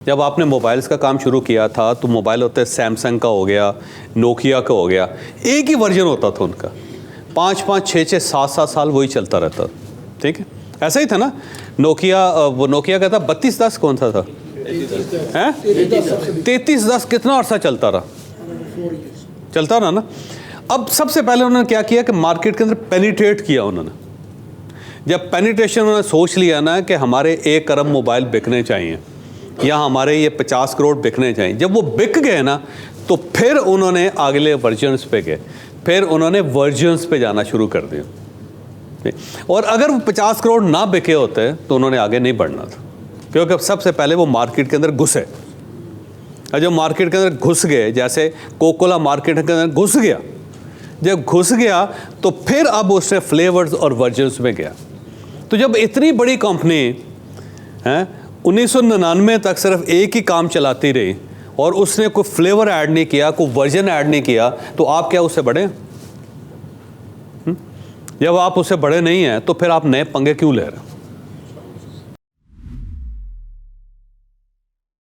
जब आपने मोबाइल्स का काम शुरू किया था तो मोबाइल होते सैमसंग का हो गया, नोकिया का हो गया, एक ही वर्जन होता था उनका, 5-5, 6-6, 7-7 साल वही चलता रहता। ठीक है, ऐसा ही था ना। नोकिया, वो नोकिया का था 3210, कौन सा था? 3310, कितना अर्सा चलता रहा? चलता रहा ना। अब सबसे पहले उन्होंने क्या किया कि मार्केट के अंदर पेनिट्रेट किया उन्होंने। जब पेनिट्रेशन उन्होंने सोच लिया ना कि हमारे 1 अरब मोबाइल बिकने चाहिए या हमारे ये 50 करोड़ बिकने चाहिए, जब वो बिक गए ना तो फिर उन्होंने अगले वर्जन्स पे गए, फिर उन्होंने वर्जन्स पे जाना शुरू कर दिया। और अगर वो 50 करोड़ ना बिके होते तो उन्होंने आगे नहीं बढ़ना था, क्योंकि सबसे पहले वो मार्केट के अंदर घुसे। और जब मार्केट के अंदर घुस गए, जैसे कोकोला मार्केट के अंदर घुस गया, जब घुस गया तो फिर अब उसने फ्लेवर्स और वर्जन्स में गया। तो जब इतनी बड़ी कंपनी है 1999 तक सिर्फ एक ही काम चलाती रही और उसने कोई फ्लेवर ऐड नहीं किया, कोई वर्जन ऐड नहीं किया, तो आप क्या उससे बड़े हैं? जब आप उससे बड़े नहीं हैं तो फिर आप नए पंगे क्यों ले रहे हैं?